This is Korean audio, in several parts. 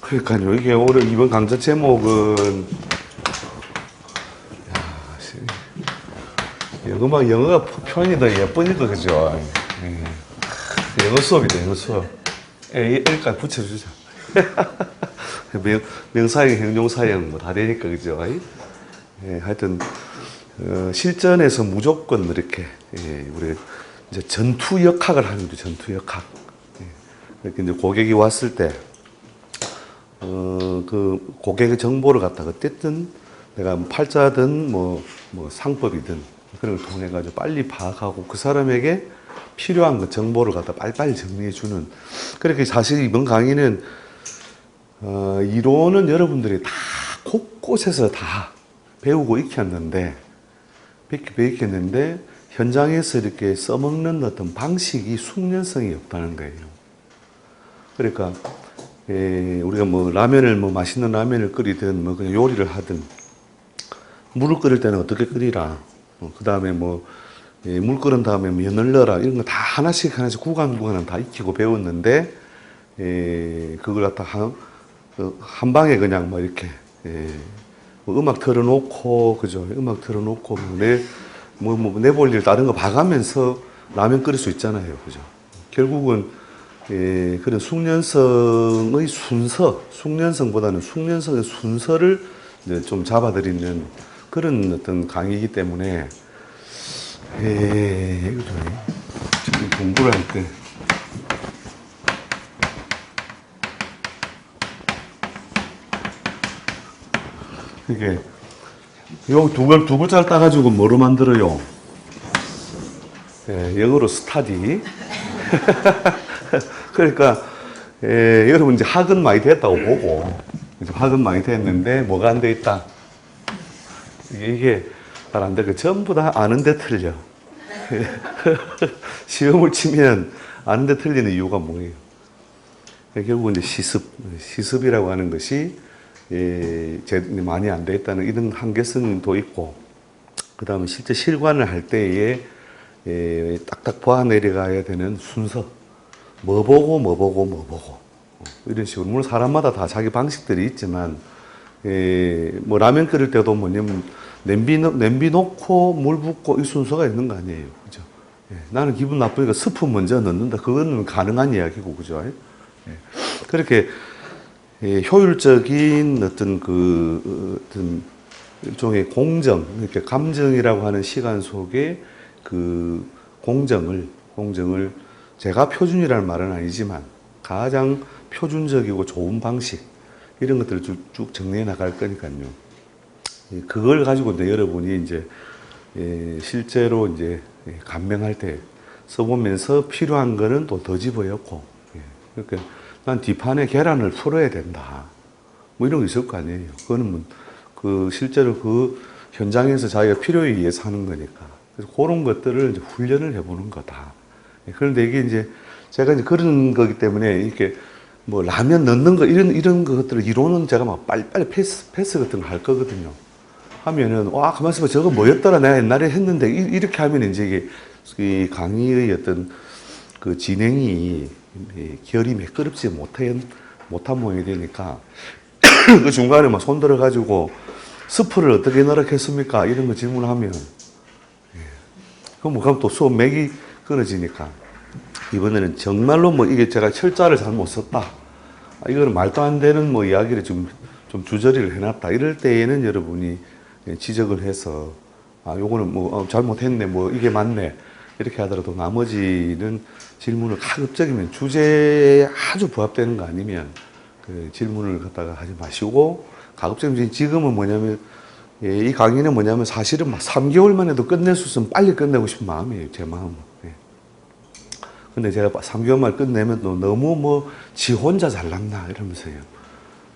그러니까요. 이게 오늘 이번 강좌 제목은 영어가 표현이 더 예쁘니까 그죠? 예. 영어 수업이다, 영어 수업. 여기까지 붙여주자. 명사형, 형용사형 뭐 다 되니까 그죠? 예, 하여튼 실전에서 무조건 이렇게 우리 이제 전투 역학을 하는 거죠. 전투 역학. 이렇게 이제 고객이 왔을 때 그 고객의 정보를 갖다가 어쨌든 내가 팔자든 뭐 상법이든 그런 걸 통해 가지고 빨리 파악하고 그 사람에게 필요한 그 정보를 갖다 빨리빨리 정리해 주는. 그렇게 사실 이번 강의는 이론은 여러분들이 다 곳곳에서 다 배우고 익혔는데 현장에서 이렇게 써먹는 어떤 방식이 숙련성이 없다는 거예요. 그러니까 우리가 뭐 라면을 맛있는 라면을 끓이든 뭐 그냥 요리를 하든 물을 끓일 때는 어떻게 끓이라. 그 다음에 물 끓은 다음에 면을 넣어라. 이런 거 다 하나씩 구간 다 익히고 배웠는데 그걸 갖다 한 방에 그냥 뭐 이렇게 뭐 음악 틀어놓고 그죠? 음악 틀어놓고 내볼 일 다른 거 봐가면서 라면 끓일 수 있잖아요, 그죠? 결국은 그런 숙련성의 숙련성보다는 숙련성의 순서를 이제 좀 잡아드리는 그런 어떤 강의이기 때문에 이거 좀 공부를 할 때 이게 요 두 글자를 따가지고 뭐로 만들어요? 영어로 스타디. 그러니까 여러분 이제 학은 많이 됐다고 보고 학은 많이 됐는데 뭐가 안 돼 있다? 이게 잘 안 되고 전부 다 아는데 틀려. 시험을 치면 아는데 틀리는 이유가 뭐예요? 결국은 이제 시습이라고 하는 것이 많이 안 돼 있다는 이런 한계성도 있고, 그 다음에 실제 실관을 할 때에 딱딱 보아 내려가야 되는 순서. 뭐 보고 이런 식으로. 물론 사람마다 다 자기 방식들이 있지만 뭐 라면 끓일 때도 뭐냐면 냄비 놓고 물 붓고 이 순서가 있는 거 아니에요, 그죠? 나는 기분 나쁘니까 스프 먼저 넣는다. 그거는 가능한 이야기고, 그죠? 그렇게 효율적인 어떤 어떤 일종의 공정, 이렇게 감정이라고 하는 시간 속에 그 공정을 제가 표준이라는 말은 아니지만 가장 표준적이고 좋은 방식 이런 것들을 쭉 정리해 나갈 거니까요. 그걸 가지고 이제 여러분이 이제 실제로 이제 감명할 때 써보면서 필요한 거는 또 더 집어넣고, 그러니까 난 뒷판에 계란을 풀어야 된다. 뭐 이런 거 있을 거 아니에요. 그거는 실제로 그 현장에서 자기가 필요에 의해서 하는 거니까. 그래서 그런 것들을 이제 훈련을 해보는 거다. 그런데 이게 이제 제가 이제 그런 거기 때문에 이렇게 뭐 라면 넣는 거 이런 것들을 이론은 제가 막 빨리빨리 패스 같은 거 할 거거든요. 하면은 와 가만 있어봐 저거 뭐였더라 내가 옛날에 했는데 이렇게 하면 이제 이게 이 강의의 어떤 그 진행이 결이 매끄럽지 못한 모양이 되니까 그 중간에 막 손들어 가지고 스프를 어떻게 넣으라 했습니까? 이런 거 질문하면 그럼 또 수업 맥이 끊어지니까 이번에는 정말로 뭐 이게 제가 철자를 잘못 썼다. 이거는 말도 안 되는 뭐 이야기를 좀 주저리를 해놨다. 이럴 때에는 여러분이 지적을 해서 요거는 뭐 잘못했네. 뭐 이게 맞네. 이렇게 하더라도 나머지는 질문을 가급적이면 주제에 아주 부합되는 거 아니면 그 질문을 갖다가 하지 마시고 가급적이면 지금은 뭐냐면 이 강의는 뭐냐면 사실은 막 3개월 만에도 끝낼 수 있으면 빨리 끝내고 싶은 마음이에요. 제 마음은. 근데 제가 3개월 만에 끝내면 또 너무 지 혼자 잘났나 이러면서요.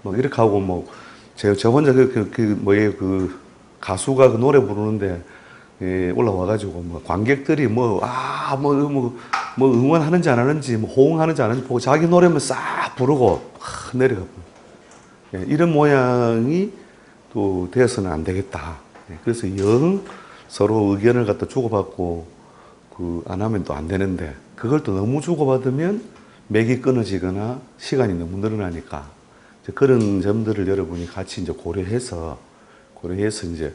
막 이렇게 하고 제 혼자 그 가수가 그 노래 부르는데 올라와가지고 관객들이 응원하는지 안 하는지 호응하는지 안 하는지 보고 자기 노래만 싹 부르고 내려가. 이런 모양이 또 되어서는 안 되겠다. 그래서 서로 의견을 갖다 주고받고 안 하면 또 안 되는데 그걸 또 너무 주고받으면 맥이 끊어지거나 시간이 너무 늘어나니까 이제 그런 점들을 여러분이 같이 이제 고려해서 이제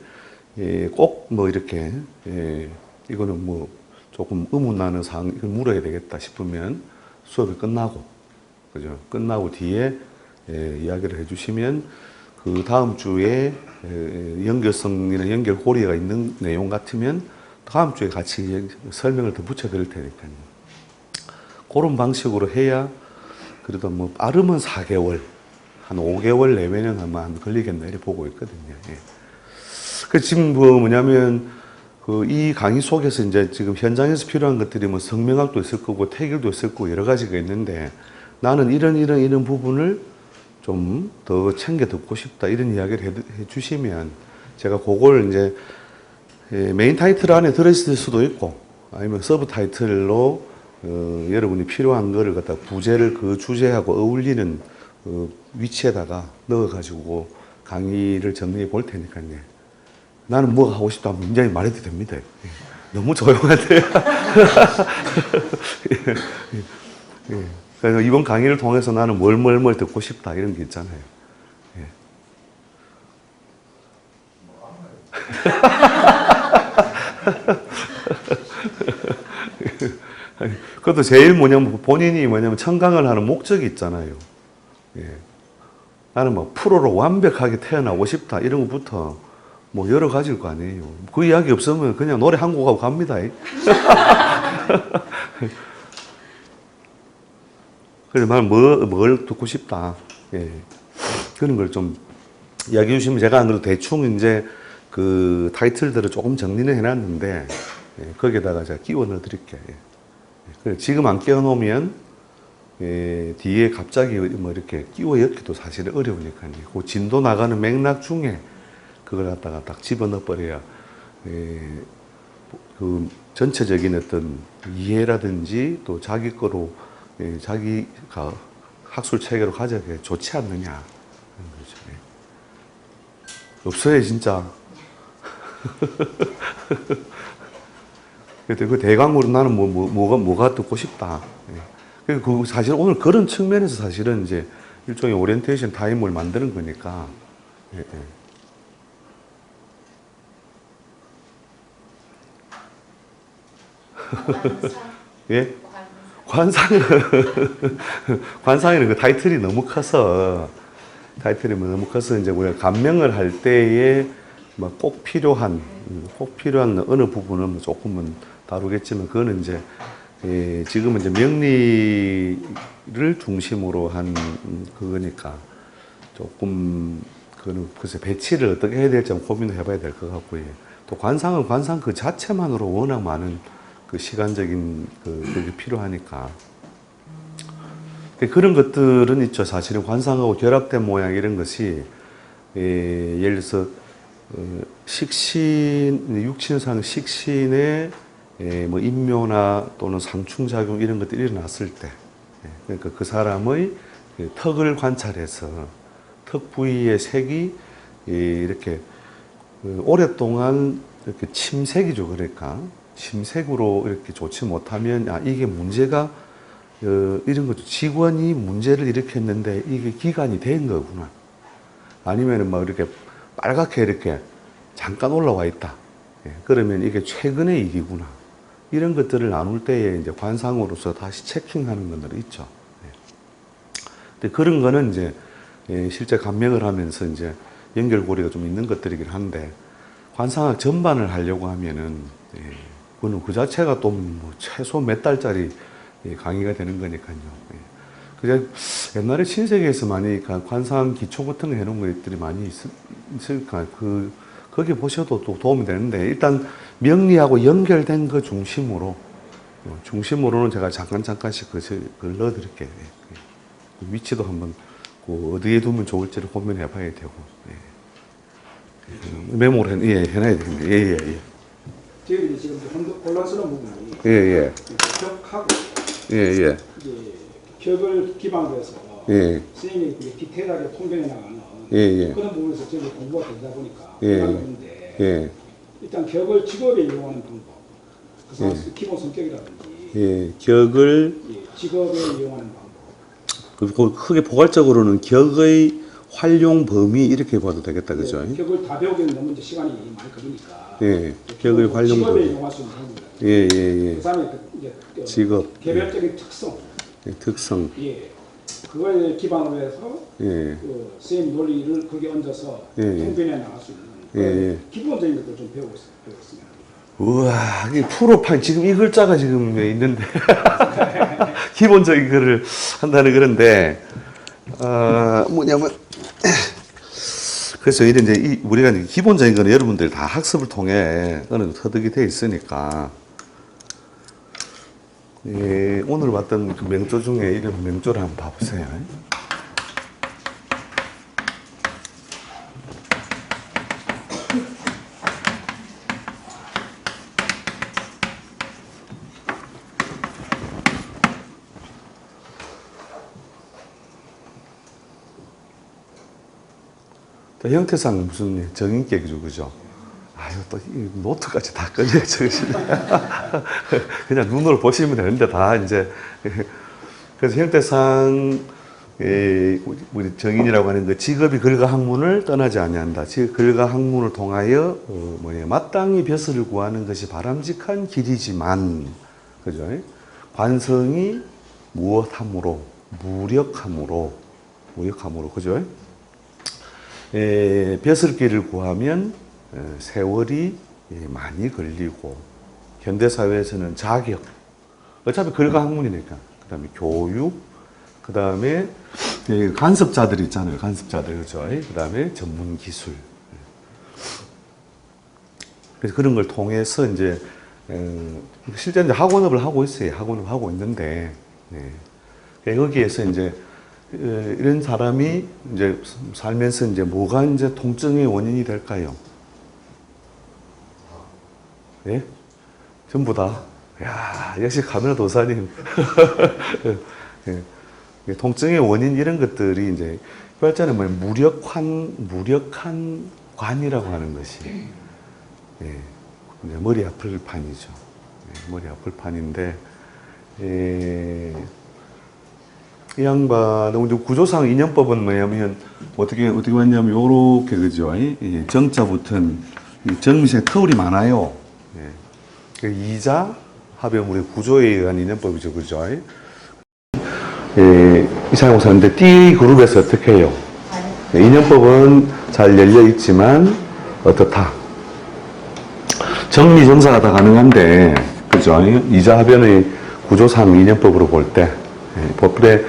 꼭 뭐 이렇게 이거는 뭐 조금 의문 나는 사항 이걸 물어야 되겠다 싶으면 수업이 끝나고 그죠? 끝나고 뒤에 이야기를 해주시면 그 다음 주에 연결성이나 연결고리가 있는 내용 같으면 다음 주에 같이 설명을 더 붙여드릴 테니까요. 그런 방식으로 해야 그래도 뭐 빠르면 4개월, 한 5개월 내외는 아마 안 걸리겠나 이렇게 보고 있거든요. 예. 그 지금 뭐 뭐냐면 그 이 강의 속에서 이제 지금 현장에서 필요한 것들이 뭐 성명학도 있을 거고 태길도 있을 거고 여러 가지가 있는데 나는 이런 부분을 좀 더 챙겨 듣고 싶다 이런 이야기를 해 주시면 제가 그걸 이제 메인 타이틀 안에 들어있을 수도 있고 아니면 서브 타이틀로 여러분이 필요한 거를 갖다 부제를 그 주제하고 어울리는 위치에다가 넣어가지고 강의를 정리해 볼 테니까요. 나는 뭐 하고 싶다 하면 굉장히 말해도 됩니다. 너무 조용한데요. 그래서 이번 강의를 통해서 나는 뭘 듣고 싶다 이런 게 있잖아요. 예. 그것도 제일 뭐냐면 본인이 청강을 하는 목적이 있잖아요. 예. 나는 뭐 프로로 완벽하게 태어나고 싶다 이런 것부터 뭐 여러 가지일 거 아니에요. 그 이야기 없으면 그냥 노래 한 곡 하고 갑니다. 그래서 나는 뭘 듣고 싶다. 예. 그런 걸 좀 이야기해 주시면 제가 안 그래도 대충 이제 그 타이틀들을 조금 정리는 해놨는데 거기에다가 제가 끼워 넣어 드릴게요. 지금 안 끼워 놓으면 뒤에 갑자기 뭐 이렇게 끼워 넣기도 사실은 어려우니까요. 그 진도 나가는 맥락 중에 그걸 갖다가 딱 집어넣어 버려야 그 전체적인 어떤 이해라든지 또 자기 거로 자기가 학술 체계로 가져가기 좋지 않느냐 그런 거죠. 없어요 진짜. 그 대강으로 나는 뭐가 듣고 싶다. 그 사실 오늘 그런 측면에서 사실은 이제 일종의 오리엔테이션 타임을 만드는 거니까. 예? 관상에는 그 타이틀이 너무 커서 이제 우리가 감명을 할 때에 꼭 필요한 어느 부분은 조금은 다루겠지만 그거는 이제 지금은 이제 명리를 중심으로 한 그거니까 조금 그거는 글쎄 배치를 어떻게 해야 될지 고민을 해봐야 될 것 같고요. 또 관상은 관상 그 자체만으로 워낙 많은 그 시간적인 그게 필요하니까 그런 것들은 있죠. 사실은 관상하고 결합된 모양 이런 것이 예를 들어서 육신상 식신의 뭐 인묘나 또는 상충작용 이런 것들이 일어났을 때 그러니까 그 사람의 턱을 관찰해서 턱 부위의 색이 이렇게 오랫동안 이렇게 침색이죠. 그러니까 침색으로 이렇게 좋지 못하면 이게 문제가 이런 거죠. 직원이 문제를 일으켰는데 이게 기간이 된 거구나. 아니면은 막 이렇게 빨갛게 이렇게 잠깐 올라와 있다. 그러면 이게 최근의 일이구나. 이런 것들을 나눌 때에 이제 관상으로서 다시 체킹하는 것들이 있죠. 근데 그런 거는 이제 실제 감명을 하면서 이제 연결고리가 좀 있는 것들이긴 한데 관상학 전반을 하려고 하면은 그거는 그 자체가 또 뭐 최소 몇 달짜리 강의가 되는 거니까요. 그냥 옛날에 신세계에서 많이 관상 기초 같은 거 해놓은 것들이 많이 있으니까 거기 보셔도 또 도움이 되는데 일단 명리하고 연결된 거 중심으로는 제가 잠깐씩 그걸 넣어드릴게요. 위치도 한번 어디에 두면 좋을지를 고민해 봐야 되고 메모를 해놔야 됩니다. 저희들이 지금 혼란스러운 부분이 벽하고 이제 벽을 기반으로 해서 선생님이 디테일하게 통변해 나가는 그런 부분에서 저희 공부가 되다 보니까 있는데 일단 격을 직업에 이용하는 방법, 그 사람 기본 성격이라든지 격을 직업에 이용하는 방법. 크게 포괄적으로는 격의 활용 범위 이렇게 봐도 되겠다, 그죠? 격을 다 배우기는 너무 이제 시간이 많이 걸리니까. 예, 격의 활용 직업에 범위. 이용할 수 있는 부분입니다. 예, 예, 예. 그다음에 이제 직업. 개별적인 특성. 예, 특성. 예. 그거에 기반으로 해서 예. 그 선생님 논리를 거기에 얹어서 예. 통변해 나갈 수 있는 예, 예. 기본적인 것들 좀 배웠습니다. 우와, 이 프로판 지금 이 글자가 지금 있는데 기본적인 거를 한다는 그런데 뭐냐면 그래서 이제 우리가 이제 기본적인 거는 여러분들 다 학습을 통해 어느 정도 터득이 돼 있으니까 예, 오늘 봤던 그 명조 중에 이런 명조를 한번 봐보세요. 형태상 무슨 정인격이죠, 그죠? 아유, 또, 이 노트까지 다 꺼내야 적으시네. 그냥 눈으로 보시면 되는데, 다 이제. 그래서 형태상, 우리 정인이라고 하는 그 직업이 글과 학문을 떠나지 아니한다. 즉, 글과 학문을 통하여, 마땅히 벼슬을 구하는 것이 바람직한 길이지만, 그죠? 관성이 무엇함으로, 무력함으로, 그죠? 벼슬길을 구하면 세월이 많이 걸리고 현대사회에서는 자격 어차피 글과 학문이니까 그 다음에 교육 그 다음에 간섭자들 있잖아요. 간섭자들 그렇죠. 그 다음에 전문기술 그래서 그런 걸 통해서 이제 실제 이제 학원업을 하고 있어요. 학원을 하고 있는데 여기에서 이제 이런 사람이 이제 살면서 이제 뭐가 이제 통증의 원인이 될까요? 예? 전부 다. 야, 역시 카메라 도사님. 예. 통증의 원인 이런 것들이 이제 발전은 뭐 무력한 관이라고 하는 것이 예. 이제 머리 아플 판이죠. 예. 머리 아플 판인데 이 양반, 구조상 인연법은 뭐냐면, 어떻게 왔냐면, 요렇게, 그죠? 정자 붙은, 정미생 터울이 많아요. 예. 이자, 합의물의 구조에 의한 인연법이죠, 그죠? 예, 이상하고 사는데, T 그룹에서 어떻게 해요? 예, 인연법은 잘 열려 있지만, 어떻다? 정리정사가 다 가능한데, 그죠? 이자 합연의 구조상 인연법으로 볼 때, 법에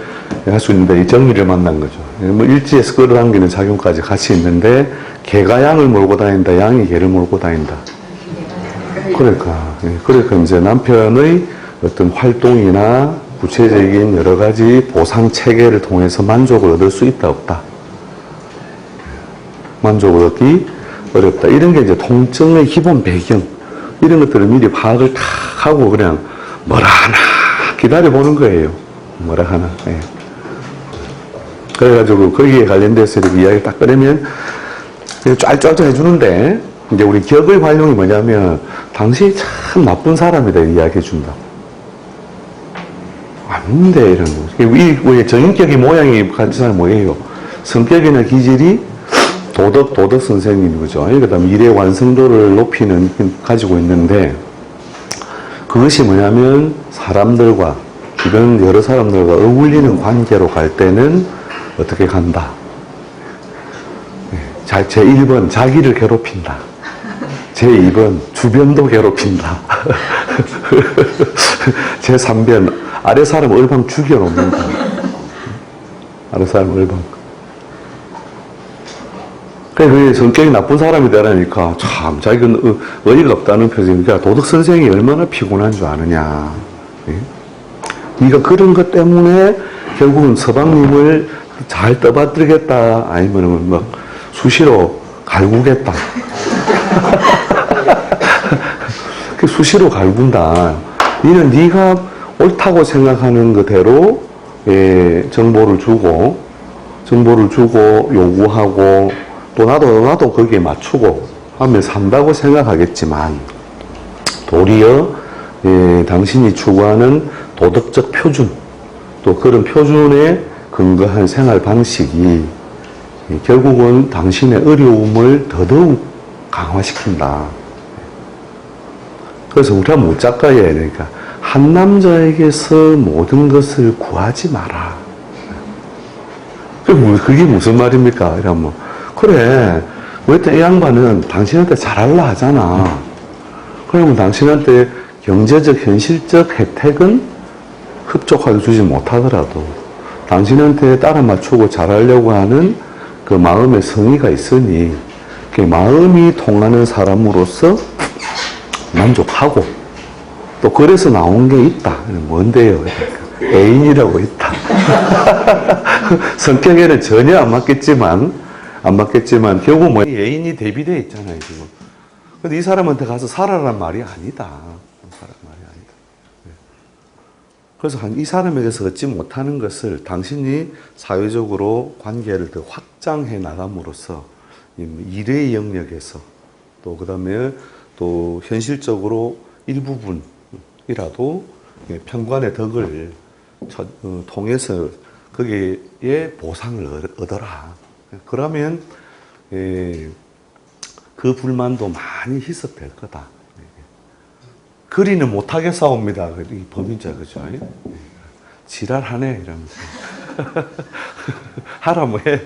할 수 있는데 이 정리를 만난 거죠. 뭐 일지에서 끌어당기는 작용까지 같이 있는데 개가 양을 몰고 다닌다, 양이 개를 몰고 다닌다. 그러니까 이제 남편의 어떤 활동이나 구체적인 여러 가지 보상 체계를 통해서 만족을 얻을 수 있다, 없다. 만족을 얻기 어렵다. 이런 게 이제 통증의 기본 배경. 이런 것들을 미리 파악을 탁 하고 그냥 뭐라 하나 기다려보는 거예요. 뭐라 하나. 예. 그래가지고 거기에 관련돼서 이렇게 이야기를 딱 꺼내면 쫙쫙 해주는데 이제 우리 격의 활용이 뭐냐면 당신이 참 나쁜 사람이다 이야기해 준다. 아닌데 이런 거. 이 정인격의 모양이 같은 사람 뭐예요? 성격이나 기질이 도덕 선생님 그죠? 그다음 일의 완성도를 높이는 가지고 있는데 그것이 뭐냐면 사람들과 주변 여러 사람들과 어울리는 관계로 갈 때는 어떻게 간다? 제1번 자기를 괴롭힌다. 제2번 주변도 괴롭힌다. 제3번 아래 사람 얼방 죽여놓는다. 아래 사람 얼방. 그게 성격이 나쁜 사람이 되라니까 참 자기가 어이가 없다는 표정이니까 도덕 선생이 얼마나 피곤한 줄 아느냐. 네가 그런 것 때문에 결국은 서방님을 잘 떠받들겠다 아니면 막 수시로 갈구겠다. 수시로 갈군다. 니는 네가 옳다고 생각하는 그대로 정보를 주고 요구하고 또 나도 거기에 맞추고 하면 산다고 생각하겠지만 도리어 당신이 추구하는 도덕적 표준 또 그런 표준에 근거한 생활 방식이 결국은 당신의 어려움을 더더욱 강화시킨다. 그래서 우리가 무작가에 그러니까 한 남자에게서 모든 것을 구하지 마라. 그게 무슨 말입니까? 이러면 그래 왜 이 양반은 당신한테 잘할라 하잖아. 그러면 당신한테 경제적 현실적 혜택은 흡족하게 주지 못하더라도 당신한테 따라 맞추고 잘하려고 하는 그 마음의 성의가 있으니 그 마음이 통하는 사람으로서 만족하고 또 그래서 나온 게 있다. 뭔데요? 애인이라고 있다. 성격에는 전혀 안 맞겠지만 결국 뭐 애인이 대비되어 있잖아요 지금. 근데 이 사람한테 가서 살아란 말이 아니다. 살아란 말이 아니다. 그래서 이 사람에게서 얻지 못하는 것을 당신이 사회적으로 관계를 더 확장해 나감으로써 일의 영역에서 또 그다음에 또 현실적으로 일부분이라도 평관의 덕을 통해서 거기에 보상을 얻어라. 그러면 그 불만도 많이 희석될 거다. 그리는 못하게 싸웁니다. 이 범인자 그죠? 지랄하네 이러면서 하라 뭐 해.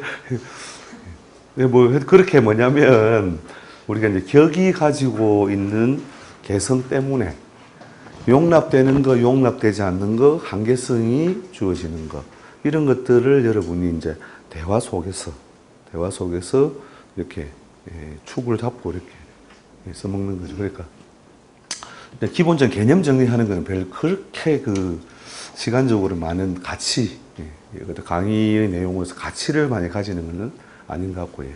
뭐 그렇게 뭐냐면 우리가 이제 격이 가지고 있는 개성 때문에 용납되는 거, 용납되지 않는 거, 한계성이 주어지는 거 이런 것들을 여러분이 이제 대화 속에서 이렇게 축을 잡고 이렇게 써먹는 거죠. 그러니까 기본적인 개념 정리하는 거는 별 그렇게 그 시간적으로 많은 가치, 강의의 내용으로서 가치를 많이 가지는 것은 아닌 것 같고요.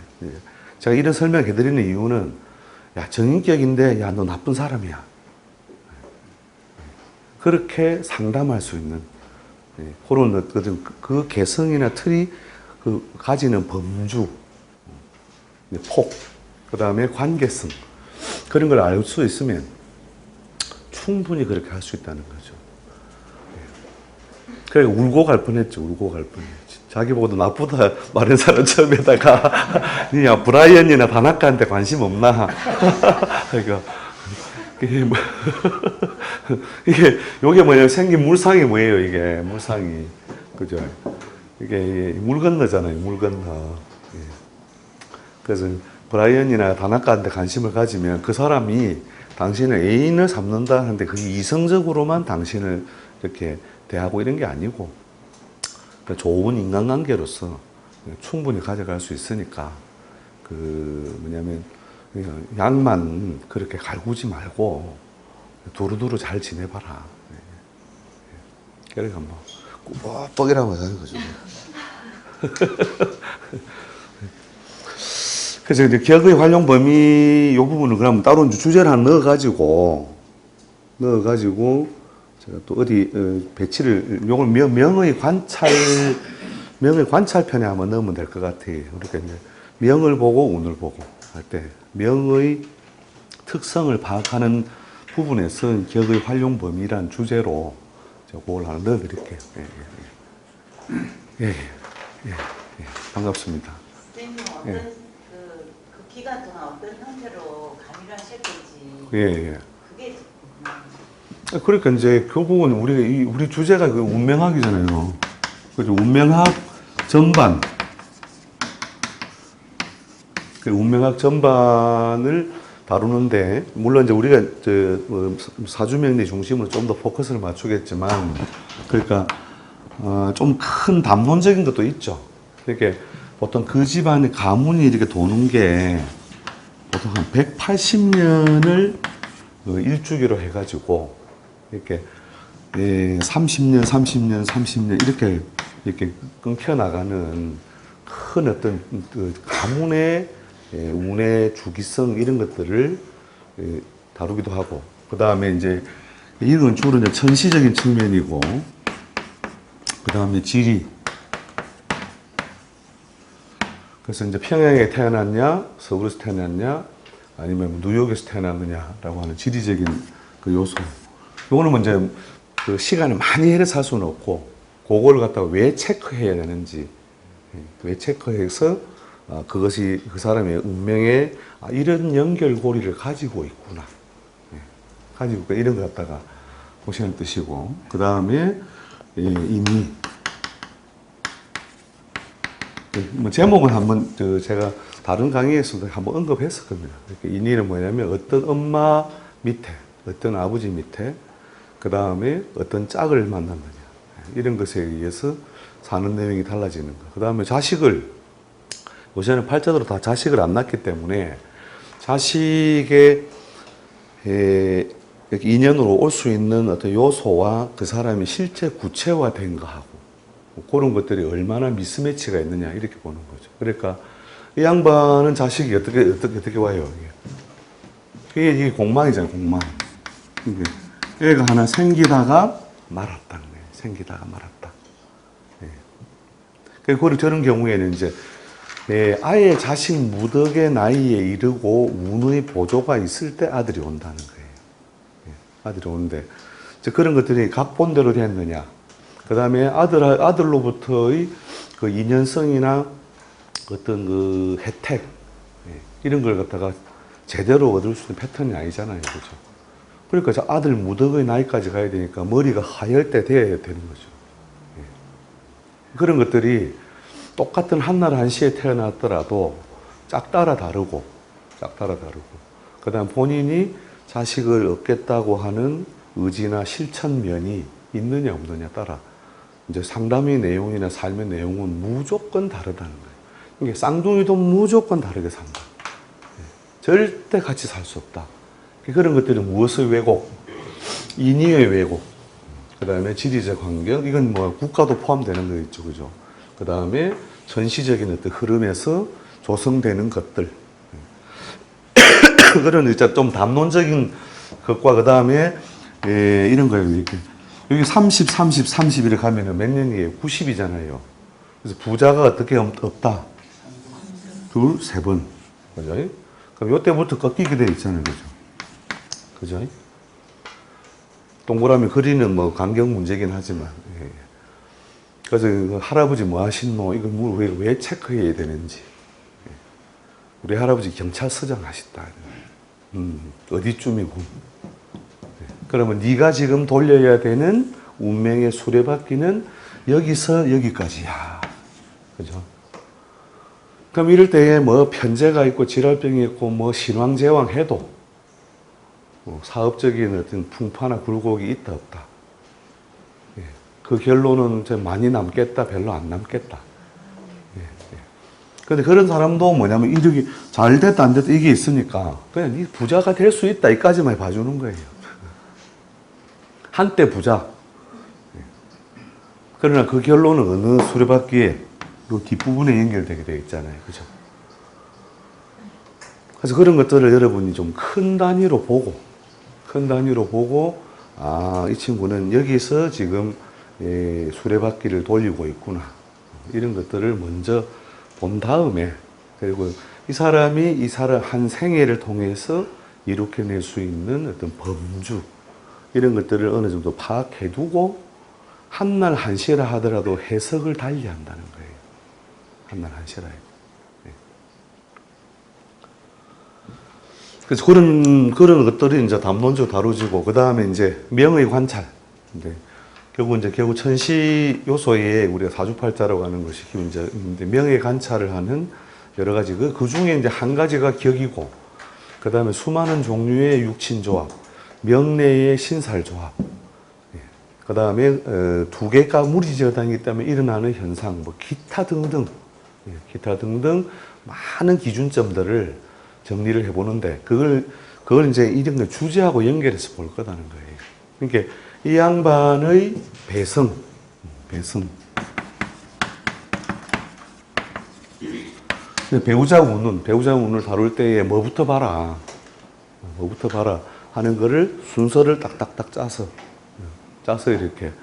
제가 이런 설명을 해드리는 이유는 야 정인격인데 야 너 나쁜 사람이야. 그렇게 상담할 수 있는 그런 어떤 그 개성이나 틀이 그 가지는 범주, 폭, 그 다음에 관계성 그런 걸 알 수 있으면 충분히 그렇게 할 수 있다는 거죠. 그래 울고 갈 뻔했죠. 울고 갈 뻔했지. 자기 보고도 나쁘다 말한 사람 처음에다가 야 브라이언이나 다나카한테 관심 없나? 그러니까 이게 요게 뭐냐면 생긴 물상이 뭐예요? 이게 물상이 그죠? 이게 물 건너잖아요. 물 건너. 그래서 브라이언이나 다나카한테 관심을 가지면 그 사람이 당신을 애인을 삼는다 하는데 그게 이성적으로만 당신을 이렇게 대하고 이런 게 아니고 좋은 인간관계로서 충분히 가져갈 수 있으니까 그 뭐냐면 양만 그렇게 갈구지 말고 두루두루 잘 지내봐라. 그러니까 뭐 꾸벅꾸벅이라고 하는 거죠. 그래서 이제 기억의 활용 범위 이 부분을 그럼 따로 주제를 하나 넣어가지고 제가 또 어디 배치를 요걸 명의 관찰편에 한번 넣으면 될 것 같아요. 그러니까 이제 명을 보고 운을 보고 할 때 명의 특성을 파악하는 부분에서 기억의 활용 범위란 주제로 제가 그걸 하나 넣어드릴게요. 예. 반갑습니다. 선생님 어떤 그 기간 동안 어떤 형태로 강의를 하실 건지 예. 그게 그러니까 이제 결국은 우리 주제가 그 운명학이잖아요. 그죠? 운명학 전반. 그 운명학 전반을 다루는데, 물론 이제 우리가 사주명리 중심으로 좀 더 포커스를 맞추겠지만, 그러니까, 좀 큰 담론적인 것도 있죠. 그러니까 보통 그 집안의 가문이 이렇게 도는 게 보통 한 180년을 일주기로 해가지고, 이렇게 30년 이렇게 끊겨 나가는 큰 어떤 그 가문의 운의 주기성 이런 것들을 다루기도 하고, 그 다음에 이제 이건 주로 이제 천시적인 측면이고, 그 다음에 지리. 그래서 이제 평양에 태어났냐, 서울에서 태어났냐, 아니면 뉴욕에서 태어났느냐라고 하는 지리적인 그 요소. 요거는 이제 그 시간을 많이 해서 할 수는 없고, 그걸 갖다가 왜 체크해야 되는지, 왜 체크해서 그것이 그 사람의 운명에 이런 연결고리를 가지고 있구나. 예, 가지고 있구나. 이런 것 갖다가 보시는 뜻이고, 그 다음에 인이. 뭐 제목은 한번 제가 다른 강의에서도 한번 언급했을 겁니다. 인이는 뭐냐면 어떤 엄마 밑에, 어떤 아버지 밑에, 그 다음에 어떤 짝을 만났느냐, 이런 것에 의해서 사는 내용이 달라지는 거. 그 다음에 자식을, 요새는 팔자대로 다 자식을 안 낳기 때문에 자식의 인연으로 올 수 있는 어떤 요소와 그 사람이 실제 구체화된 거하고 그런 것들이 얼마나 미스매치가 있느냐, 이렇게 보는 거죠. 그러니까 이 양반은 자식이 어떻게 와요? 이게 공망이잖아요, 공망. 애가 하나 생기다가 말았다. 생기다가 말았다. 그리고 저런 경우에는 이제 아예 자식 무덕의 나이에 이르고 운의 보조가 있을 때 아들이 온다는 거예요. 아들이 오는데 그런 것들이 각본대로 됐느냐, 그 다음에 아들로부터의 그 인연성이나 어떤 그 혜택, 이런 걸 갖다가 제대로 얻을 수 있는 패턴이 아니잖아요. 그죠? 그러니까 저 아들 무덕의 나이까지 가야 되니까 머리가 하얄 때 돼야 되는 거죠. 그런 것들이 똑같은 한날 한시에 태어났더라도 짝따라 다르고, 그 다음 본인이 자식을 얻겠다고 하는 의지나 실천면이 있느냐 없느냐 따라 이제 상담의 내용이나 삶의 내용은 무조건 다르다는 거예요. 이게 쌍둥이도 무조건 다르게 산다. 절대 같이 살 수 없다. 그런 것들은 무엇의 왜곡? 인의의 왜곡. 그 다음에 지리적 환경, 이건 뭐 국가도 포함되는 거 있죠, 그죠? 그 다음에 전시적인 어떤 흐름에서 조성되는 것들. 그런 이제 좀 담론적인 것과 그 다음에 이런 거예요. 이렇게 여기 30, 30, 30 이렇게 하면은 몇 년이에요? 90이잖아요. 그래서 부자가 어떻게 없다? 둘, 세 번. 그죠? 그럼 요때부터 꺾이게 돼 있잖아요, 그죠? 그죠? 동그라미 그리는 뭐 간격 문제긴 하지만. 그래서 그 할아버지 뭐 하시노? 이거 왜 체크해야 되는지. 우리 할아버지 경찰서장 하셨다. 어디쯤이고. 그러면 네가 지금 돌려야 되는 운명의 수레바퀴는 여기서 여기까지야. 그죠? 그럼 이럴 때에 뭐 편제가 있고 질환병이 있고 뭐 신왕제왕 해도 사업적인 어떤 풍파나 굴곡이 있다 없다. 그 결론은 많이 남겠다, 별로 안 남겠다. 근데 그런 사람도 뭐냐면 이렇게 잘 됐다 안 됐다 이게 있으니까 그냥 네 부자가 될 수 있다 이까지만 봐주는 거예요. 한때 부자. 그러나 그 결론은 어느 수레바퀴에 그 뒷부분에 연결되게 되어 있잖아요. 그죠? 그래서 그런 것들을 여러분이 좀 큰 단위로 보고 아, 이 친구는 여기서 지금 수레바퀴를 돌리고 있구나. 이런 것들을 먼저 본 다음에, 그리고 이 사람이 한 생애를 통해서 이룩해낼 수 있는 어떤 범주, 이런 것들을 어느 정도 파악해 두고 한날 한시라 하더라도 해석을 달리 한다는 거예요. 한날 한시라. 그래서 그런 것들이 이제 담론적으로 다루지고, 그 다음에 이제 명의 관찰. 결국 천시 요소에 우리가 사주팔자라고 하는 것이 이제 명의 관찰을 하는 여러 가지, 그 중에 이제 한 가지가 격이고, 그 다음에 수많은 종류의 육친조합, 명례의 신살조합, 그 다음에 두 개가 무리지어다니기 때문에 일어나는 현상, 뭐 기타 등등 많은 기준점들을 정리를 해보는데, 그걸 이제 이런 걸 주제하고 연결해서 볼 거라는 거예요. 그러니까 이 양반의 배성. 배우자 운을 다룰 때에 뭐부터 봐라 하는 거를 순서를 딱딱딱 짜서 이렇게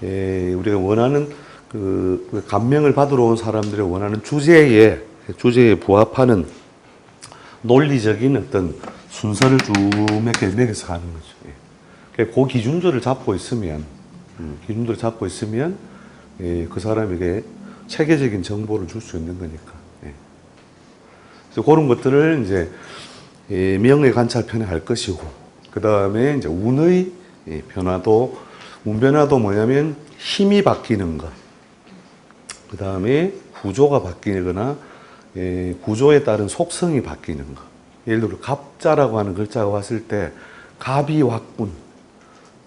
우리가 원하는 그 감명을 받으러 온 사람들이 원하는 주제에 부합하는 논리적인 어떤 순서를 쭉 매겨서 가는 거죠. 그 기준들을 잡고 있으면 그 사람에게 체계적인 정보를 줄 수 있는 거니까. 그래서 그런 것들을 이제 명의 관찰편에 할 것이고, 그 다음에 이제 운의 변화도, 운 변화도 뭐냐면 힘이 바뀌는 것, 그 다음에 구조가 바뀌거나 구조에 따른 속성이 바뀌는 것. 예를 들어 갑자라고 하는 글자가 왔을 때 갑이 왔군,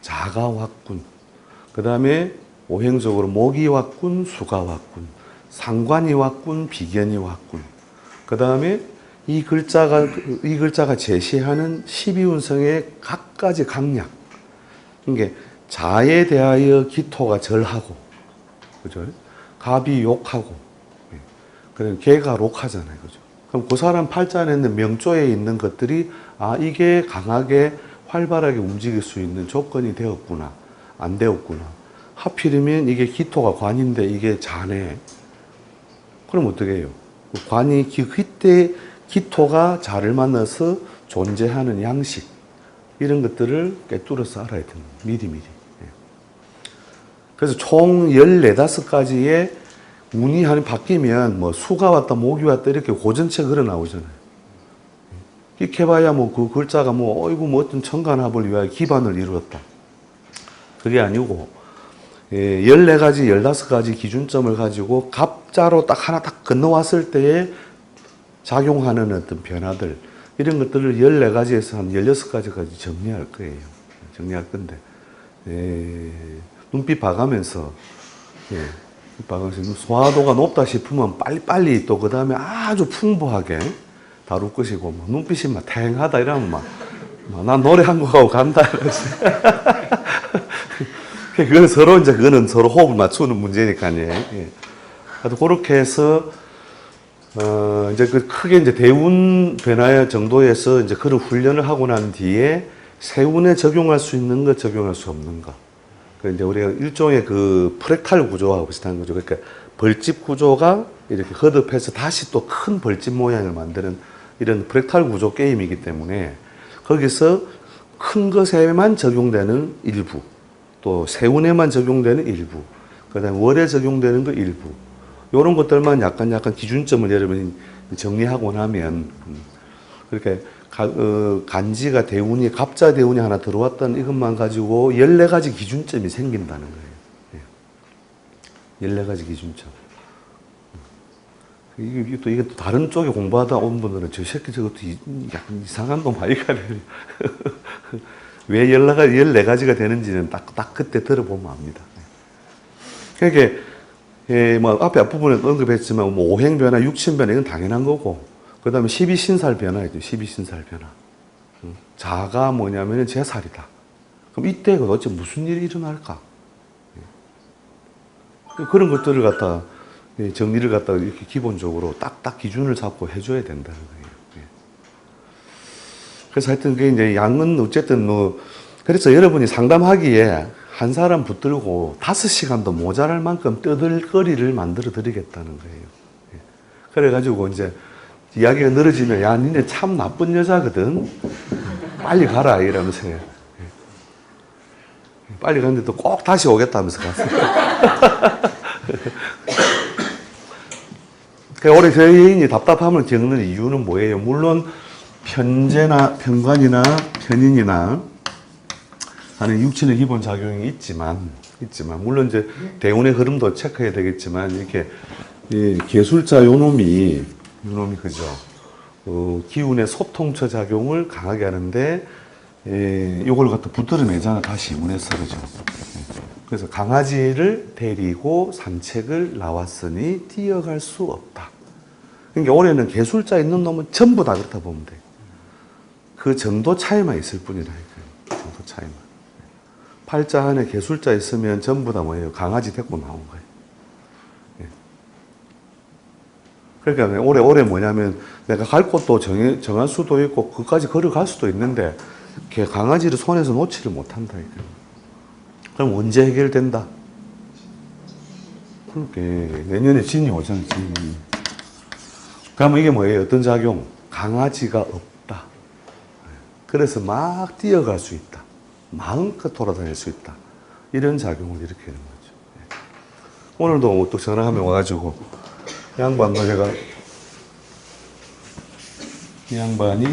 자가 왔군, 그 다음에 오행적으로 목이 왔군, 수가 왔군, 상관이 왔군, 비견이 왔군. 그 다음에 이 글자가 제시하는 12운성의 각가지 강약. 이게 자에 대하여 기토가 절하고, 그죠? 갑이 욕하고, 그다음 개가 록하잖아요, 그죠? 그럼 그 사람 팔자에 있는 명조에 있는 것들이 이게 강하게 활발하게 움직일 수 있는 조건이 되었구나, 안 되었구나. 하필이면 이게 기토가 관인데 이게 자네. 그럼 어떻게 해요? 관이 그때 기토가 자를 만나서 존재하는 양식, 이런 것들을 꿰뚫어서 알아야 됩니다. 미리미리. 그래서 총 14~15가지의 운이 바뀌면 뭐 수가 왔다 목이 왔다 이렇게 고전체 걸어 나오잖아요. 익혀봐야 뭐 그 글자가 어이구 뭐 어떤 천간합을 위하여 기반을 이루었다. 그게 아니고 14가지, 15가지 기준점을 가지고 갑자로 딱 하나 딱 건너왔을 때에 작용하는 어떤 변화들, 이런 것들을 14가지에서 한 16가지까지 정리할 거예요. 정리할 건데, 눈빛 봐가면서, 소화도가 높다 싶으면 빨리빨리 또 그 다음에 아주 풍부하게 다룰 것이고, 눈빛이 탱하다 이러면 난 노래 한 곡 하고 간다. 그건 서로 호흡을 맞추는 문제니까요. 그렇게 해서, 이제 크게 이제 대운 변화 정도에서 이제 그런 훈련을 하고 난 뒤에 세운에 적용할 수 있는 것, 적용할 수 없는 것. 이제 우리가 일종의 프랙탈 구조하고 비슷한 거죠. 그러니까 벌집 구조가 이렇게 허듭해서 다시 또 큰 벌집 모양을 만드는 이런 프랙탈 구조 게임이기 때문에 거기서 큰 것에만 적용되는 일부, 또 세운에만 적용되는 일부, 그 다음에 월에 적용되는 거 일부, 이런 것들만 약간 기준점을 여러분이 정리하고 나면, 그렇게 간지가 대운이, 갑자 대운이 하나 들어왔다는 이것만 가지고 14가지 기준점이 생긴다는 거예요. 14가지 기준점. 이게 또 다른 쪽에 공부하다 온 분들은 저 새끼 저것도 약간 이상한 놈 아이가. 왜 14가지가 되는지는 딱 그때 들어보면 압니다. 그러니까, 앞에 앞부분에 언급했지만, 오행 변화, 육신 변화, 이건 당연한 거고, 그 다음에 12신살 변화이죠. 12신살 변화. 자가 뭐냐면 제살이다. 그럼 이때 도대체 무슨 일이 일어날까? 그런 것들을 갖다, 정리를 갖다 이렇게 기본적으로 딱딱 기준을 잡고 해줘야 된다는 거예요. 그래서 하여튼 그게 이제 양은 어쨌든 그래서 여러분이 상담하기에 한 사람 붙들고 5시간도 모자랄 만큼 떠들거리를 만들어 드리겠다는 거예요. 그래가지고 이제 이야기가 늘어지면, 야, 니네 참 나쁜 여자거든. 빨리 가라, 이러면서. 빨리 갔는데 또 꼭 다시 오겠다면서 갔어요. 올해 저희인이 답답함을 겪는 이유는 뭐예요? 물론 편관이나 편인이나 하는 육친의 기본 작용이 있지만, 물론 이제 대운의 흐름도 체크해야 되겠지만, 이렇게 개술자 요놈이 그죠? 기운의 소통처 작용을 강하게 하는데, 요걸 갖다 붙들어내잖아, 다시 운에서, 그죠? 그래서 강아지를 데리고 산책을 나왔으니 뛰어갈 수 없다. 그러니까 올해는 개술자 있는 놈은 전부 다 그렇다 보면 돼. 그 정도 차이만 있을 뿐이라니까요. 정도 차이만. 팔자 안에 개술자 있으면 전부 다 뭐예요? 강아지 데리고 나온 거예요. 그러니까 올해 뭐냐면 내가 갈 곳도 정할 수도 있고 그까지 걸어갈 수도 있는데 강아지를 손에서 놓지를 못한다니까요. 그럼 언제 해결된다? 그렇게 내년에 진이 오잖아요. 진이. 그러면 이게 뭐예요? 어떤 작용? 강아지가 없다. 그래서 막 뛰어갈 수 있다. 마음껏 돌아다닐 수 있다. 이런 작용을 일으키는 거죠. 오늘도 또 전화 한명 와가지고 양반도 제가 이 양반이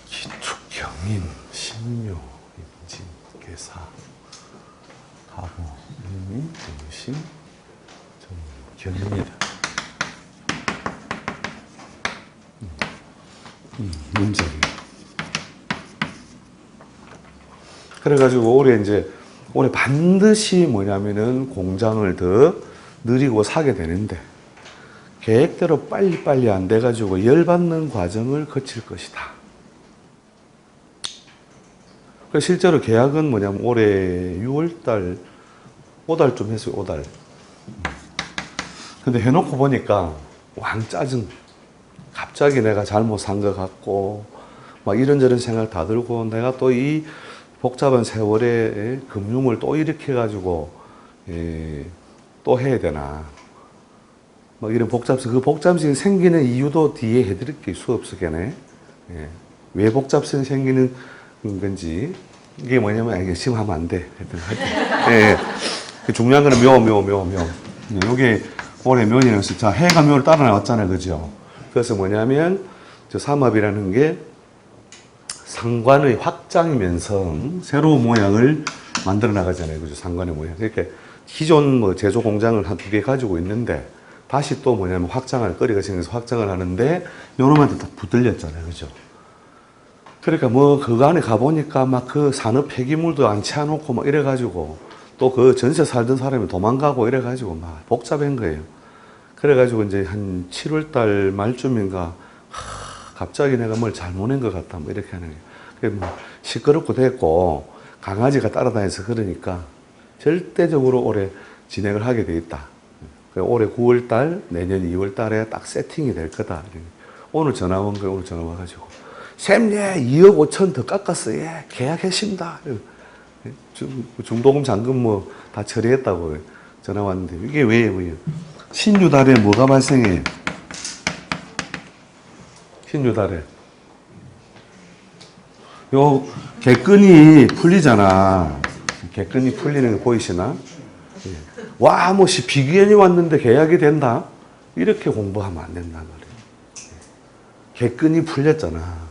기축경인, 신묘, 임진, 계사, 가보, 임미, 임신, 경입니다. 문장이. 그래가지고 올해 반드시 뭐냐면은 공장을 더 느리고 사게 되는데 계획대로 빨리빨리 안 돼가지고 열받는 과정을 거칠 것이다. 그래서 실제로 계약은 뭐냐면 올해 6월달, 5달쯤 했어요, 5달. 근데 해놓고 보니까 왕짜증. 갑자기 내가 잘못 산 것 같고, 막 이런저런 생각 다 들고, 내가 또 이 복잡한 세월에 금융을 또 일으켜가지고, 또 해야 되나. 막 이런 그 복잡성이 생기는 이유도 뒤에 해드릴게요, 수업 속에네. 왜 복잡성이 생기는 건지. 이게 뭐냐면, 이게 지금 하면 안 돼. 하여튼. 중요한 거는 묘. 요게 올해 묘이라서, 자, 해가 묘를 따라 나왔잖아요. 그죠? 그래서 뭐냐면, 저 삼합이라는 게 상관의 확장이면서 새로운 모양을 만들어 나가잖아요. 그죠? 상관의 모양. 이렇게 기존 뭐 제조 공장을 한 2개 가지고 있는데, 다시 또 뭐냐면 확장할 거리가 생겨서 확장을 하는데, 요놈한테 다 붙들렸잖아요. 그죠? 그러니까 뭐 그거 안에 가보니까 막 그 산업 폐기물도 안 채워놓고 막 이래가지고, 또 그 전세 살던 사람이 도망가고 이래가지고 막 복잡한 거예요. 그래가지고 이제 한 7월 달 말쯤인가, 갑자기 내가 뭘 잘못한 것 같다, 뭐 이렇게 하는 거예요. 그래 뭐 시끄럽고 됐고, 강아지가 따라다녀서 그러니까 절대적으로 올해 진행을 하게 돼 있다. 올해 9월 달, 내년 2월 달에 딱 세팅이 될 거다. 오늘 전화 온 거예요, 오늘 전화 와가지고. 쌤, 예, 2억 5천 더 깎았어요. 예, 계약했습니다. 중도금 잔금 뭐 다 처리했다고 전화 왔는데, 이게 왜요? 신유달에 뭐가 발생해? 신유달에. 요 객근이 풀리잖아. 객근이 풀리는 거 보이시나? 와, 뭐 비기연이 왔는데 계약이 된다? 이렇게 공부하면 안 된단 말이에요. 객근이 풀렸잖아.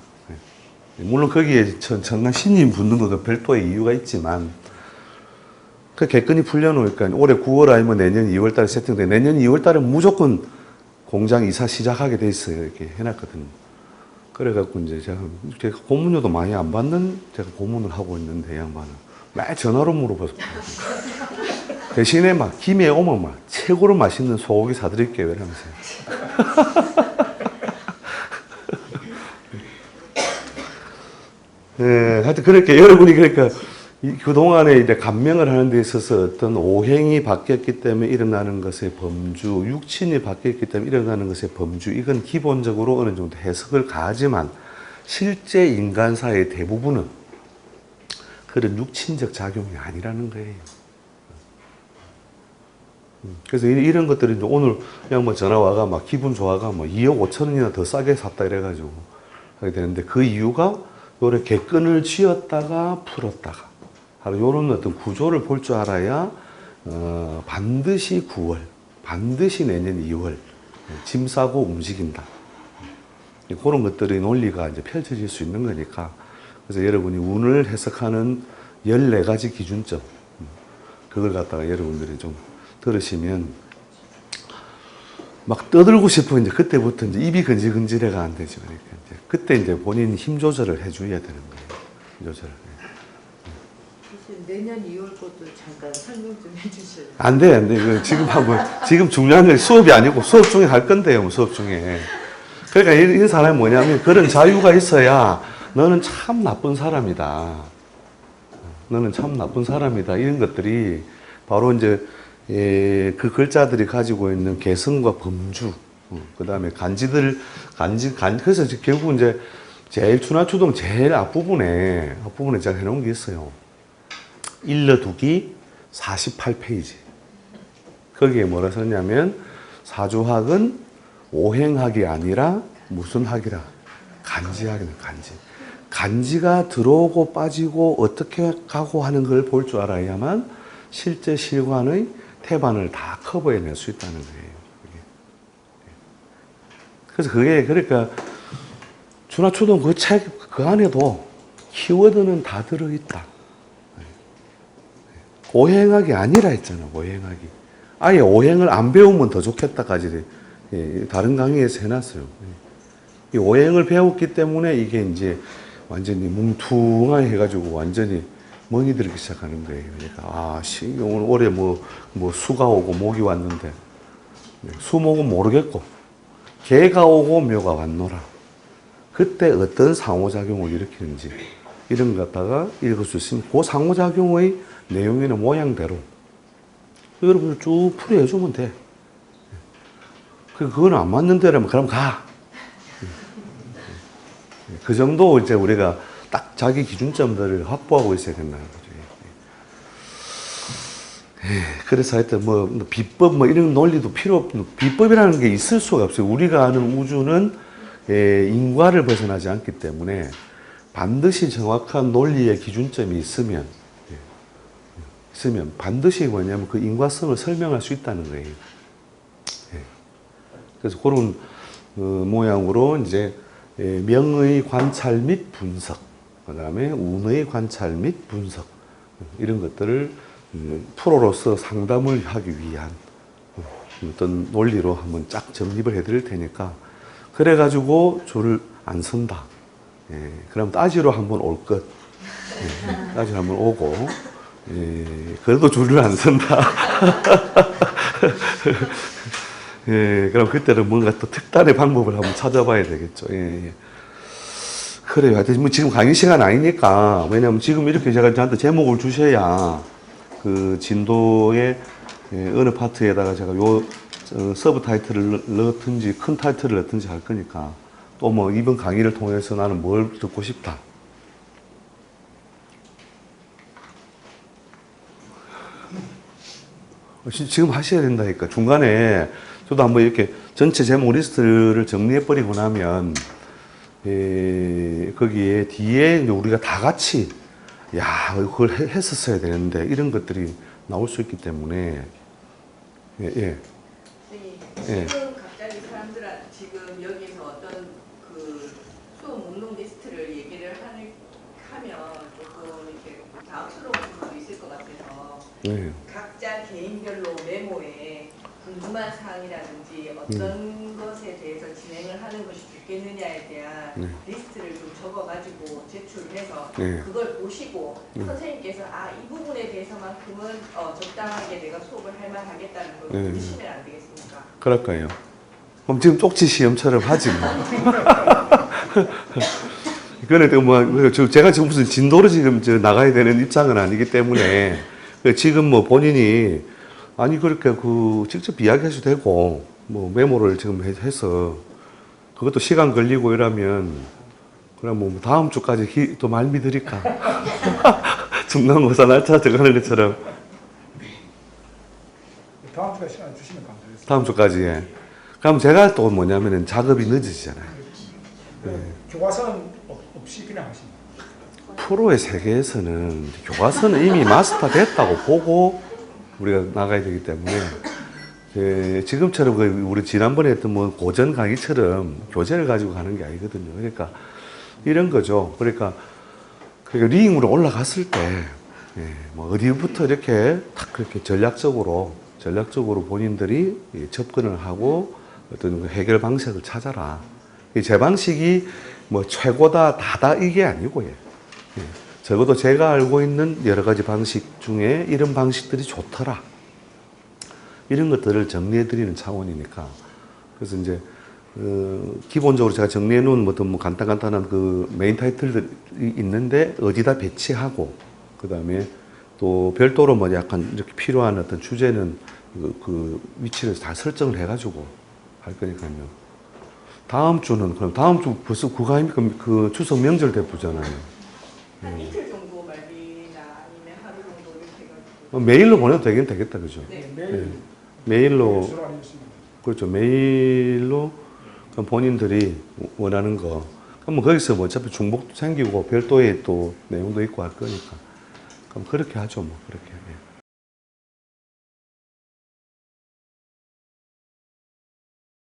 물론 거기에 천간 신임 붙는 것도 별도의 이유가 있지만, 그 객근이 풀려놓으니까 올해 9월 아니면 내년 2월 달에 세팅돼. 내년 2월 달에 무조건 공장 이사 시작하게 돼 있어요. 이렇게 해놨거든요. 그래갖고 이제 제가 고문료도 많이 안 받는 제가 고문을 하고 있는데, 양반은 매 전화로 물어봐서 대신에 막 김해 오면 막 최고로 맛있는 소고기 사드릴게요 이러면서. 네, 하여튼 그렇게 여러분이 그러니까 그동안에 이제 감명을 하는 데 있어서 어떤 오행이 바뀌었기 때문에 일어나는 것의 범주, 육친이 바뀌었기 때문에 일어나는 것의 범주, 이건 기본적으로 어느 정도 해석을 가하지만 실제 인간사의 대부분은 그런 육친적 작용이 아니라는 거예요. 그래서 이런 것들이 이제 오늘 그냥 뭐 전화 와가 막 기분 좋아가 뭐 2억 5천 원이나 더 싸게 샀다 이래가지고 하게 되는데, 그 이유가 요래 객근을 쥐었다가 풀었다가 바로 요런 어떤 구조를 볼 줄 알아야 반드시 9월, 반드시 내년 2월 짐 싸고 움직인다. 그런 것들의 논리가 이제 펼쳐질 수 있는 거니까. 그래서 여러분이 운을 해석하는 14가지 기준점, 그걸 갖다가 여러분들이 좀 들으시면 막 떠들고 싶어. 이제 그때부터 이제 입이 근질근질해가 안 되죠. 그러니까 이제 그때 이제 본인 힘 조절을 해줘야 되는 거예요. 힘 조절을. 내년 2월 것도 잠깐 설명 좀 해주실래요? 안 돼, 안 돼. 지금 하면, 지금 중요한 건 수업이 아니고 수업 중에 할 건데요, 수업 중에. 그러니까 이 사람이 뭐냐면 그런 자유가 있어야 너는 참 나쁜 사람이다. 너는 참 나쁜 사람이다. 이런 것들이 바로 이제 그 글자들이 가지고 있는 개성과 범주, 그 다음에 그래서 결국 이제 제일 추나추동 제일 앞부분에 제가 해놓은 게 있어요. 일러두기 48페이지. 거기에 뭐라 썼냐면, 사주학은 오행학이 아니라 무슨 학이라? 간지학이네, 간지. 간지가 들어오고 빠지고 어떻게 가고 하는 걸 볼 줄 알아야만 실제 실관의 태반을 다 커버해낼 수 있다는 거예요. 그래서 그게 그러니까 준하초등 그 책 그 안에도 키워드는 다 들어있다. 오행학이 아니라 했잖아. 오행학이. 아예 오행을 안 배우면 더 좋겠다까지 다른 강의에서 해놨어요. 이 오행을 배웠기 때문에 이게 이제 완전히 뭉퉁하게 해가지고 완전히 멍이 들기 시작하는 거예요. 그러니까 오늘 올해 뭐 수가 오고 목이 왔는데 수목은 모르겠고 개가 오고 묘가 왔노라. 그때 어떤 상호작용을 일으키는지 이런 것 갖다가 읽을 수 있으면 그 상호작용의 내용이나 모양대로 여러분들 쭉 풀이해주면 돼. 그건 안 맞는 데라면 그럼 가. 그 정도 이제 우리가 딱 자기 기준점들을 확보하고 있어야 된다는 거죠. 그래서 하여튼 비법 이런 논리도 필요 없는, 비법이라는 게 있을 수가 없어요. 우리가 아는 우주는 인과를 벗어나지 않기 때문에 반드시 정확한 논리의 기준점이 있으면 반드시 뭐냐면 그 인과성을 설명할 수 있다는 거예요. 그래서 그런 모양으로 이제 명의 관찰 및 분석, 그 다음에 운의 관찰 및 분석 이런 것들을 프로로서 상담을 하기 위한 어떤 논리로 한번 쫙 정립을 해드릴 테니까 그래가지고 줄을 안 선다. 그럼 따지러 한번 올 것. 따지러 한번 오고 그래도 줄을 안 선다. 그럼 그때는 뭔가 또 특단의 방법을 한번 찾아봐야 되겠죠. 그래요. 하여튼 뭐 지금 강의 시간 아니니까, 왜냐면 지금 이렇게 제가 저한테 제목을 주셔야 그 진도의 어느 파트에다가 제가 서브 타이틀을 넣든지 큰 타이틀을 넣든지 할 거니까 또 뭐 이번 강의를 통해서 나는 뭘 듣고 싶다. 지금 하셔야 된다니까. 중간에 저도 한번 이렇게 전체 제목 리스트를 정리해버리고 나면 거기에 뒤에 이제 우리가 다 같이 그걸 했었어야 되는데 이런 것들이 나올 수 있기 때문에 지금 갑자기 사람들한테 지금 여기서 어떤 그 수업 목록 리스트를 얘기를 하면 조금 이렇게 당황스러운 부분도 있을 것 같아서 각자 개인별로 메모에 궁금한 사항이라든지 어떤 것에 대해서 진행을 하는 것이 좋겠느냐에 대한 리스트를 좀 적어가지고 제출해서 그걸 보시고 선생님께서 이 부분에 대해서만큼은 적당하게 내가 수업을 할 만하겠다는 걸 보시면 안 되겠습니까? 그럴 거예요. 그럼 지금 쪽지 시험처럼 하지 뭐. 그거는 제가 지금 무슨 진도로 지금 나가야 되는 입장은 아니기 때문에 지금 뭐 본인이 그렇게 직접 이야기하셔도 되고 뭐 메모를 지금 해서 그것도 시간 걸리고 이러면 그럼 뭐 다음 주까지 또 말미 드릴까? 중간고사 날짜 정하는 것처럼 다음 주까지 시간 주시면 감사하겠습니다. 다음 주까지. 그럼 제가 또 뭐냐면은 작업이 늦어지잖아요. 교과서는 없이 그냥 하십니다. 프로의 세계에서는 교과서는 이미 마스터 됐다고 보고 우리가 나가야 되기 때문에 지금처럼 우리 지난번에 했던 뭐 고전 강의처럼 교재를 가지고 가는 게 아니거든요. 그러니까 이런 거죠. 그러니까 리잉으로 올라갔을 때 뭐 어디부터 이렇게 탁 그렇게 전략적으로 본인들이 접근을 하고 어떤 해결 방식을 찾아라. 제 방식이 뭐 최고다 다다 이게 아니고요. 적어도 제가 알고 있는 여러 가지 방식 중에 이런 방식들이 좋더라. 이런 것들을 정리해 드리는 차원이니까. 그래서 이제 기본적으로 제가 정리해 놓은 어떤 뭐 간단한 그 메인 타이틀들이 있는데 어디다 배치하고 그다음에 또 별도로 뭐 약간 이렇게 필요한 어떤 주제는 그 위치를 다 설정을 해 가지고 할 거니까요. 다음 주는 그럼 다음 주 벌써 그거입니까? 그 추석 명절 대프잖아요. 한 이틀 정도 말미나 아니면 하루 정도 이렇게 해가지고 메일로 보내도 되긴 되겠다, 그죠? 네. 메일로 그렇죠. 메일로 그럼 본인들이 원하는 거 그럼 거기서 뭐 어차피 중복도 생기고 별도의 또 내용도 있고 할 거니까. 그럼 그렇게 하죠, 뭐. 그렇게. 예.